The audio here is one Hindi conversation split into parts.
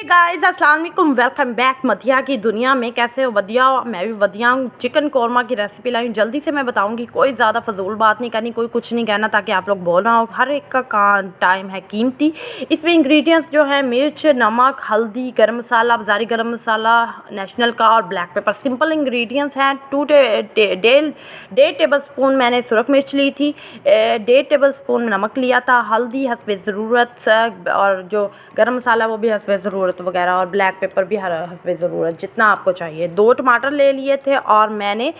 गाइस अस्सलाम वालेकुम, वेलकम बैक मधिया की दुनिया में। कैसे हो? वधिया। मैं भी वधिया हूँ। चिकन कौरमा की रेसिपी लाई हूँ। जल्दी से मैं बताऊँगी, कोई ज़्यादा फजूल बात नहीं करनी, कोई कुछ नहीं कहना ताकि आप लोग बोल रहा हो। हर एक का टाइम है कीमती। इसमें इंग्रेडिएंट्स जो है मिर्च, नमक, हल्दी, गरम मसाला, बाज़ारी गरम मसाला, नेशनल का और ब्लैक पेपर। सिंपल इंग्रेडिएंट्स हैं। 1.5 टेबल स्पून मैंने सुरख मिर्च ली थी, 1.5 टेबल स्पून नमक लिया था, हल्दी हस्बे ज़रूरत, और जो गरम मसाला वो भी हस्बे ज़रूरत वगैरह, और ब्लैक पेपर भी हस्बे ज़रूरत जितना आपको चाहिए। 2 टमाटर ले लिए थे और मैंने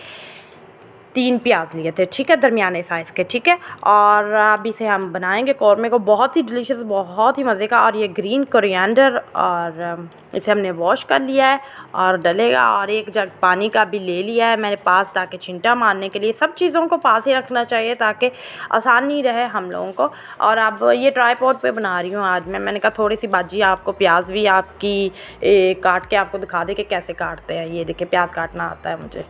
3 प्याज लिए थे, ठीक है, दरमियाने साइज़ के, ठीक है। और अब इसे हम बनाएंगे कौरमे को, बहुत ही डिलीशियस, बहुत ही मज़े का। और ये ग्रीन कोरिएंडर, और इसे हमने वॉश कर लिया है और डलेगा। और 1 जग पानी का भी ले लिया है मैंने पास, ताकि छिंटा मारने के लिए। सब चीज़ों को पास ही रखना चाहिए ताकि आसानी रहे हम लोगों को। और अब ये ट्राईपॉड पे बना रही हूँ आज मैंने कहा थोड़ी सी बाजी आपको प्याज भी आपकी काट के आपको दिखा दे कि कैसे काटते हैं। ये देखिए, प्याज काटना आता है मुझे।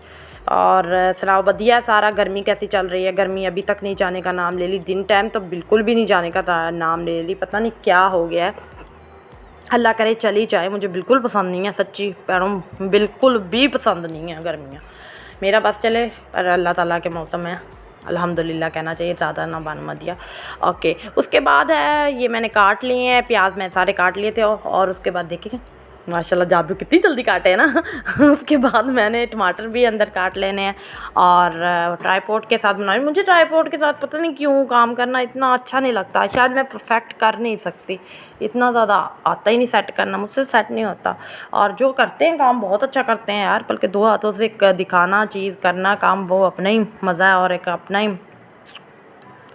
और सुनाओ वधिया सारा। गर्मी कैसी चल रही है? गर्मी अभी तक नहीं जाने का नाम ले ली। दिन टाइम तो बिल्कुल भी नहीं जाने का नाम ले ली। पता नहीं क्या हो गया है, अल्लाह करे चली जाए। मुझे बिल्कुल पसंद नहीं है, सच्ची पैरों बिल्कुल भी पसंद नहीं है गर्मियाँ। मेरा बस चले, पर अल्लाह ताला के मौसम है, अल्हम्दुलिल्लाह कहना चाहिए, ज़्यादा ना बन मत दिया। ओके, उसके बाद है ये मैंने काट लिए हैं प्याज, मैं सारे काट लिए थे। और उसके बाद देखिए माशाल्लाह जादू कितनी जल्दी काटे हैं ना। उसके बाद मैंने टमाटर भी अंदर काट लेने हैं। और ट्राईपॉड के साथ बना रही हूँ। मुझे ट्राईपॉड के साथ पता नहीं क्यों काम करना इतना अच्छा नहीं लगता। शायद मैं परफेक्ट कर नहीं सकती, इतना ज़्यादा आता ही नहीं सेट करना, मुझसे सेट नहीं होता। और जो करते हैं काम बहुत अच्छा करते हैं यार, बल्कि 2 हाथों से दिखाना चीज़ करना काम, वो अपना ही मज़ा है और एक अपना ही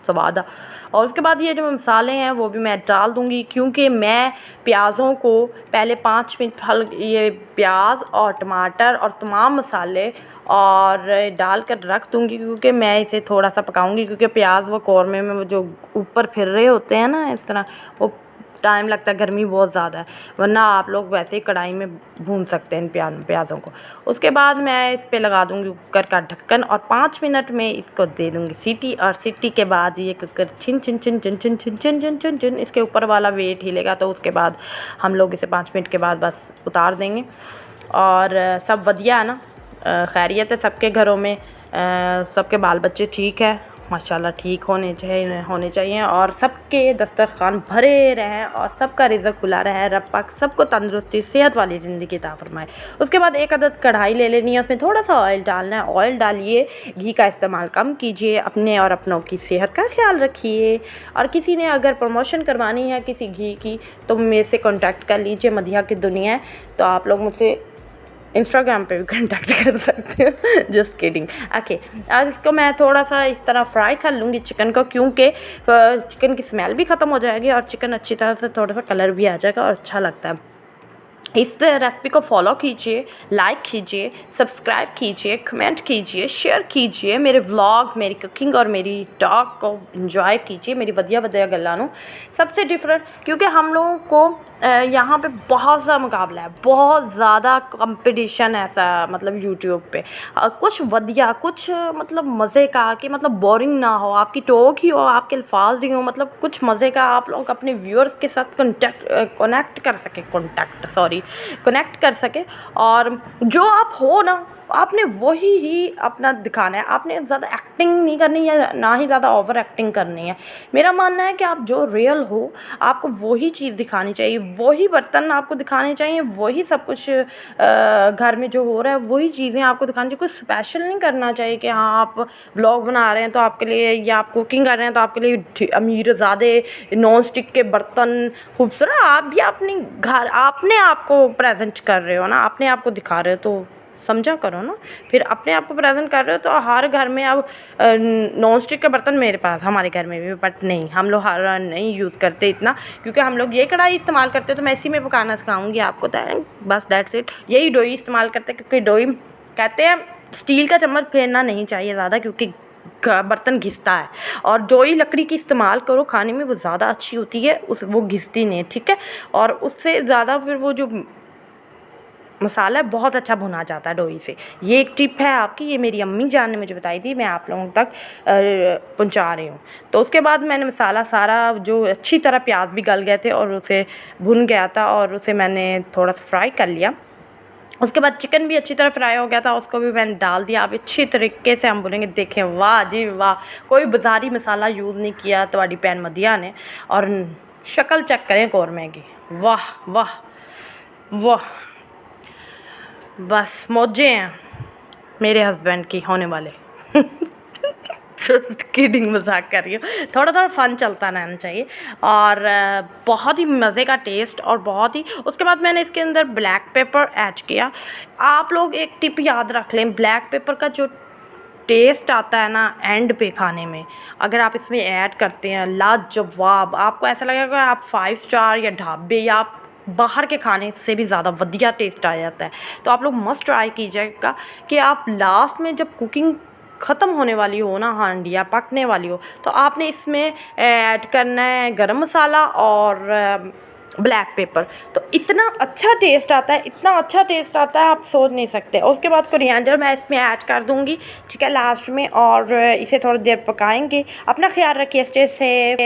स्वाद। और उसके बाद ये जो मसाले हैं वो भी मैं डाल दूँगी, क्योंकि मैं प्याज़ों को पहले 5 मिनट ये प्याज और टमाटर और तमाम मसाले और डाल कर रख दूँगी, क्योंकि मैं इसे थोड़ा सा पकाऊँगी। क्योंकि प्याज वो कौरमे में वो जो ऊपर फिर रहे होते हैं ना, इस तरह वो टाइम लगता है, गर्मी बहुत ज़्यादा है। वरना आप लोग वैसे ही कढ़ाई में भून सकते हैं प्याज़ों को। उसके बाद मैं इस पे लगा दूँगी कुकर का ढक्कन और 5 मिनट में इसको दे दूँगी सीटी। और सीटी के बाद ये कुकर छिन छिन छिन छिन छिन छिन छिन छिन छिन छिन इसके ऊपर वाला वेट हिलेगा, तो उसके बाद हम लोग इसे 5 मिनट के बाद बस उतार देंगे। और सब वधिया है ना, खैरियत है सबके घरों में, सबके बाल बच्चे ठीक है माशाल्लाह, ठीक होने चाहिए। और सबके दस्तरखान भरे रहें और सबका रिज़्क़ खुला रहे। रब पाक सबको तंदुरुस्ती सेहत वाली ज़िंदगी अता फरमाए। उसके बाद 1 अदद कढ़ाई ले लेनी है, उसमें थोड़ा सा ऑयल डालना है। ऑयल डालिए, घी का इस्तेमाल कम कीजिए, अपने और अपनों की सेहत का ख्याल रखिए। और किसी ने अगर प्रमोशन करवानी है किसी घी की तो मेरे से कॉन्टैक्ट कर लीजिए, मधिया की दुनिया है। तो आप लोग मुझसे इंस्टाग्राम पे भी कांटेक्ट कर सकते हो। Just kidding. ओके, आज इसको मैं थोड़ा सा इस तरह फ्राई कर लूँगी चिकन को, क्योंकि चिकन की स्मेल भी ख़त्म हो जाएगी और चिकन अच्छी तरह से थोड़ा सा कलर भी आ जाएगा और अच्छा लगता है। इस रेसिपी को फॉलो कीजिए, लाइक कीजिए, सब्सक्राइब कीजिए, कमेंट कीजिए, शेयर कीजिए। मेरे व्लॉग, मेरी कुकिंग और मेरी टॉक को एंजॉय कीजिए। मेरी वधिया वधिया गल्लां सबसे डिफरेंट, क्योंकि हम लोगों को यहाँ पे बहुत सा मुकाबला है, बहुत ज़्यादा कंपटीशन है ऐसा, मतलब यूट्यूब पे कुछ वधिया, कुछ मतलब मज़े का, कि मतलब बोरिंग ना हो, आपकी टॉक ही हो, आपके अल्फाज ही हो, मतलब कुछ मज़े का, आप लोग अपने व्यूअर्स के साथ कनेक्ट कर सके। और जो आप हो ना, आपने वही ही अपना दिखाना है। आपने ज़्यादा एक्टिंग नहीं करनी है, ना ही ज़्यादा ओवर एक्टिंग करनी है। मेरा मानना है कि आप जो रियल हो आपको वही चीज़ दिखानी चाहिए, वही बर्तन आपको दिखाने चाहिए, वही सब कुछ घर में जो हो रहा है वही चीज़ें आपको दिखानी चाहिए। कुछ स्पेशल नहीं करना चाहिए कि हाँ आप व्लॉग बना रहे हैं तो आपके लिए, या आप कुकिंग कर रहे हैं तो आपके लिए अमीरज़ादे नॉन स्टिक के बर्तन खूबसूरत। आप भी अपनी घर अपने आप को प्रेजेंट कर रहे हो ना, अपने आप को दिखा रहे हो, तो समझा करो ना। फिर अपने आप को प्रेजेंट कर रहे हो तो हर घर में अब नॉन स्टिक के बर्तन, मेरे पास हमारे घर में भी, बट नहीं, हम लोग हर नहीं यूज़ करते इतना, क्योंकि हम लोग ये कढ़ाई इस्तेमाल करते हैं। तो मैं इसी में पकाना सिखाऊंगी आपको, बस दैट्स इट। यही डोई इस्तेमाल करते हैं, क्योंकि डोई कहते हैं स्टील का चम्मच फेरना नहीं चाहिए ज़्यादा, क्योंकि बर्तन घिसता है। और डोई लकड़ी की इस्तेमाल करो खाने में, वो ज़्यादा अच्छी होती है, वो घिसती नहीं, ठीक है। और उससे ज़्यादा फिर वो जो मसाला बहुत अच्छा भुना जाता है डोई से। ये एक टिप है आपकी, ये मेरी अम्मी जान ने मुझे बताई थी, मैं आप लोगों तक पहुंचा रही हूँ। तो उसके बाद मैंने मसाला सारा जो अच्छी तरह प्याज भी गल गए थे और उसे भुन गया था और उसे मैंने थोड़ा सा फ्राई कर लिया। उसके बाद चिकन भी अच्छी तरह फ्राई हो गया था, उसको भी मैंने डाल दिया। अब अच्छी तरीके से हम भुनेंगे। देखें, वाह जी वाह, कोई बाज़ारी मसाला यूज़ नहीं किया तुम्हारी भैन मदिया ने। और शक्ल चेक करें कौरमे की, वाह वाह वाह, बस मौजे हैं मेरे हस्बैंड की होने वाले। किडिंग, मजाक कर रही हूँ, थोड़ा थोड़ा फ़न चलता रहना चाहिए। और बहुत ही मज़े का टेस्ट और बहुत ही। उसके बाद मैंने इसके अंदर ब्लैक पेपर ऐड किया। आप लोग एक टिप याद रख लें, ब्लैक पेपर का जो टेस्ट आता है ना एंड पे खाने में, अगर आप इसमें ऐड करते हैं, लाजवाब, आपको ऐसा लगेगा आप 5 स्टार या ढाबे या बाहर के खाने से भी ज़्यादा वधिया टेस्ट आ जाता है। तो आप लोग मस्ट ट्राई कीजिएगा कि आप लास्ट में जब कुकिंग ख़त्म होने वाली हो ना, हांडी या पकने वाली हो, तो आपने इसमें ऐड करना है गरम मसाला और ब्लैक पेपर। तो इतना अच्छा टेस्ट आता है, इतना अच्छा टेस्ट आता है, आप सोच नहीं सकते। उसके बाद कोरिएंडर मैं इसमें ऐड कर दूँगी, ठीक है, लास्ट में। और इसे थोड़ी देर पकाएंगे। अपना ख्याल रखिए, स्टे सेफ।